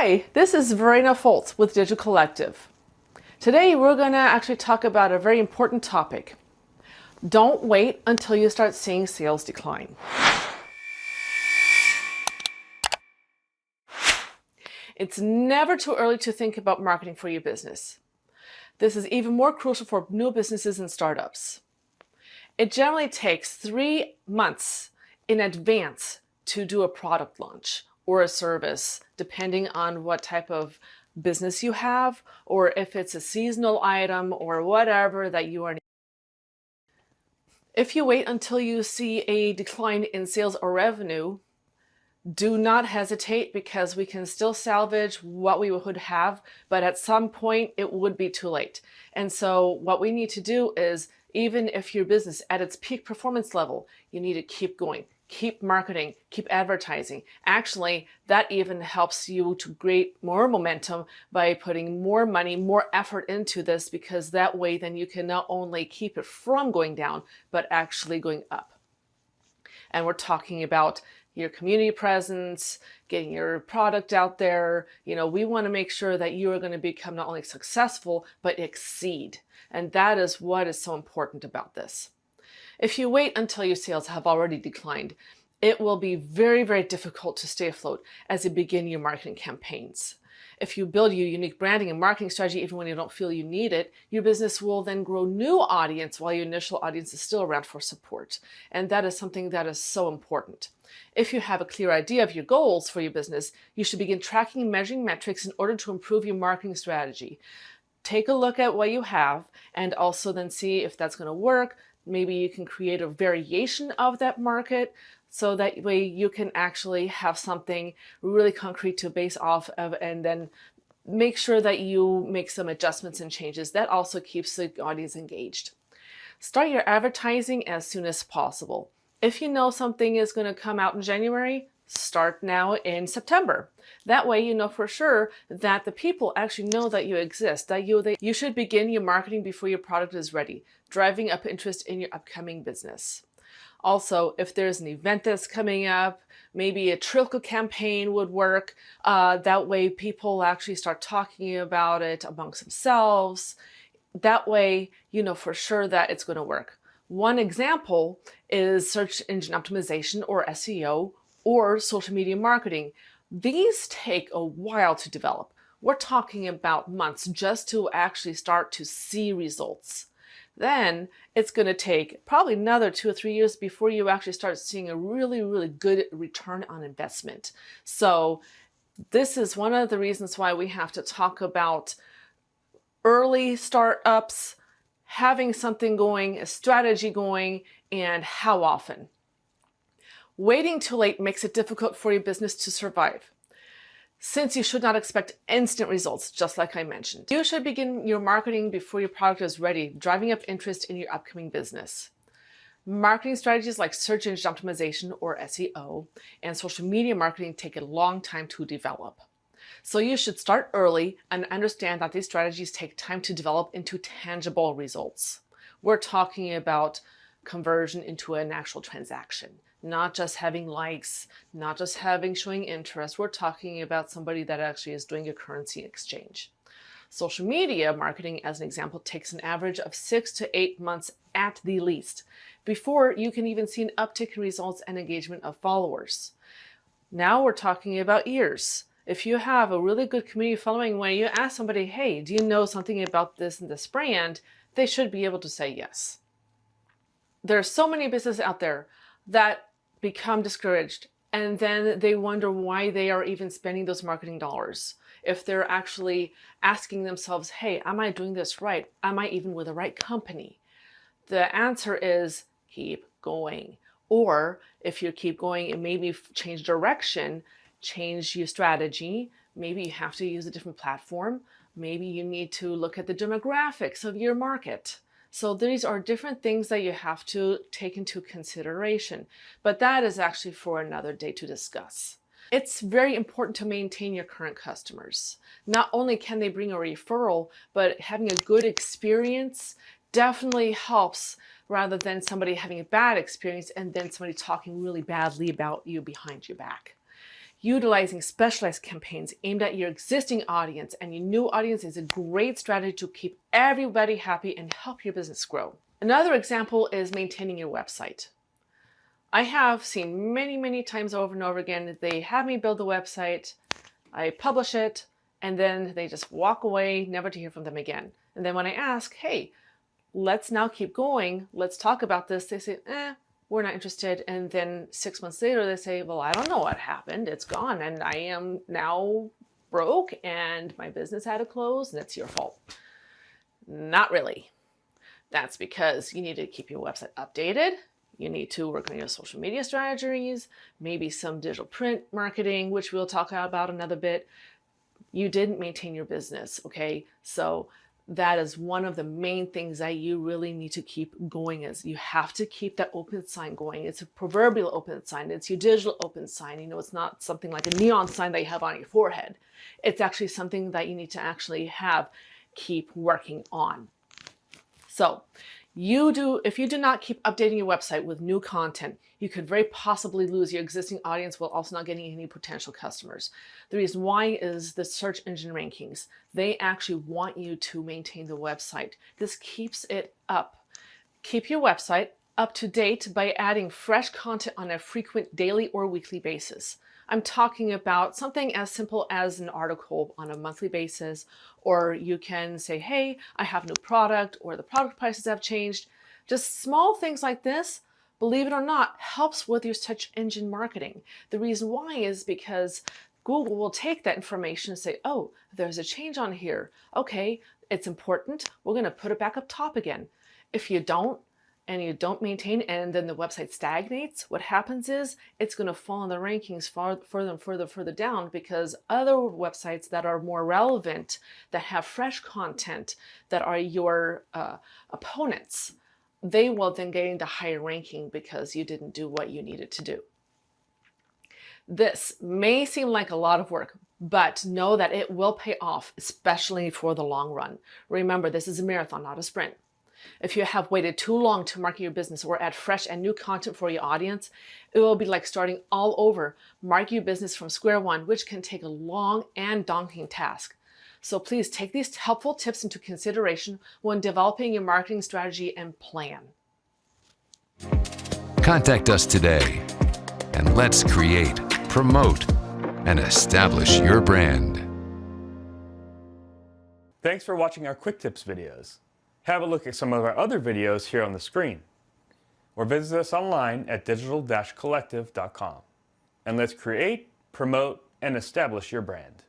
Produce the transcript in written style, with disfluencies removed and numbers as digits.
Hi, this is Verena with Digital Collective. Today we're going to actually talk about a very important topic. Don't wait until you start seeing sales decline. It's never too early to think about marketing for your business. This is even more crucial for new businesses and startups. It generally takes 3 months in advance to do a product launch or a service, depending on what type of business you have, or if it's a seasonal item or whatever that you are. If you wait until you see a decline in sales or revenue, do not hesitate, because we can still salvage what we would have, but at some point it would be too late. And so what we need to do is, even if your business at its peak performance level, you need to keep going, keep marketing, keep advertising. Actually, that even helps you to create more momentum by putting more money, more effort into this, because that way then you can not only keep it from going down, but actually going up. And we're talking about your community presence, getting your product out there. We want to make sure that you are going to become not only successful, but exceed. And that is what is so important about this. If you wait until your sales have already declined, it will be very, very difficult to stay afloat as you begin your marketing campaigns. If you build your unique branding and marketing strategy even when you don't feel you need it, your business will then grow new audience while your initial audience is still around for support. And that is something that is so important. If you have a clear idea of your goals for your business, you should begin tracking and measuring metrics in order to improve your marketing strategy. Take a look at what you have and also then see if that's going to work. Maybe you can create a variation of that market, so that way you can actually have something really concrete to base off of, and then make sure that you make some adjustments and changes. That also keeps the audience engaged. Start your advertising as soon as possible. If you know something is going to come out in January, start now in September. That way you know for sure that the people actually know that you exist, that you should begin your marketing before your product is ready, driving up interest in your upcoming business. Also, if there's an event that's coming up, maybe a trickle campaign would work. That way people actually start talking about it amongst themselves. That way you know for sure that it's going to work. One example is search engine optimization, or SEO, or social media marketing. These take a while to develop. We're talking about months just to actually start to see results. Then it's going to take probably another 2 or 3 years before you actually start seeing a really, really good return on investment. So this is one of the reasons why we have to talk about early startups, having something going, a strategy going, and how often. Waiting too late makes it difficult for your business to survive, since you should not expect instant results, just like I mentioned. You should begin your marketing before your product is ready, driving up interest in your upcoming business. Marketing strategies like search engine optimization, or SEO, and social media marketing take a long time to develop. So you should start early and understand that these strategies take time to develop into tangible results. We're talking about conversion into an actual transaction. Not just having likes, not just showing interest. We're talking about somebody that actually is doing a currency exchange. Social media marketing, as an example, takes an average of 6 to 8 months at the least before you can even see an uptick in results and engagement of followers. Now we're talking about years. If you have a really good community following, when you ask somebody, hey, do you know something about this and this brand, they should be able to say yes. There are so many businesses out there that become discouraged, and then they wonder why they are even spending those marketing dollars. If they're actually asking themselves, hey, am I doing this right? Am I even with the right company? The answer is keep going. Or if you keep going and maybe change direction, change your strategy. Maybe you have to use a different platform. Maybe you need to look at the demographics of your market. So these are different things that you have to take into consideration, but that is actually for another day to discuss. It's very important to maintain your current customers. Not only can they bring a referral, but having a good experience definitely helps, rather than somebody having a bad experience and then somebody talking really badly about you behind your back. Utilizing specialized campaigns aimed at your existing audience and your new audience is a great strategy to keep everybody happy and help your business grow. Another example is maintaining your website. I have seen many times over and over again, they have me build the website, I publish it, and then they just walk away, never to hear from them again. And then when I ask, hey, let's now keep going, let's talk about this, they say, we're not interested. And then 6 months later, they say, well, I don't know what happened. It's gone. And I am now broke and my business had to close and it's your fault. Not really. That's because you need to keep your website updated. You need to work on your social media strategies, maybe some digital print marketing, which we'll talk about another bit. You didn't maintain your business, okay? So that is one of the main things that you really need to keep going is you have to keep that open sign going. It's a proverbial open sign. It's your digital open sign. You know, it's not something like a neon sign that you have on your forehead. It's actually something that you need to actually keep working on. So if you do not keep updating your website with new content, you could very possibly lose your existing audience while also not getting any potential customers. The reason why is the search engine rankings. They actually want you to maintain the website. This keeps it up. Keep your website up to date by adding fresh content on a frequent daily or weekly basis. I'm talking about something as simple as an article on a monthly basis, or you can say, hey, I have a new product, or the product prices have changed. Just small things like this, believe it or not, helps with your search engine marketing. The reason why is because Google will take that information and say, oh, there's a change on here. Okay, it's important. We're going to put it back up top again. If you don't maintain and then the website stagnates, what happens is it's going to fall in the rankings further down because other websites that are more relevant, that have fresh content, that are your opponents, they will then gain the higher ranking because you didn't do what you needed to do. This may seem like a lot of work, but know that it will pay off, especially for the long run. Remember, this is a marathon, not a sprint. If you have waited too long to market your business or add fresh and new content for your audience, it will be like starting all over, market your business from square one, which can take a long and daunting task. So please take these helpful tips into consideration when developing your marketing strategy and plan. Contact us today and let's create, promote, and establish your brand. Thanks for watching our Quick Tips videos. Have a look at some of our other videos here on the screen, or visit us online at digital-collective.com. And let's create, promote, and establish your brand.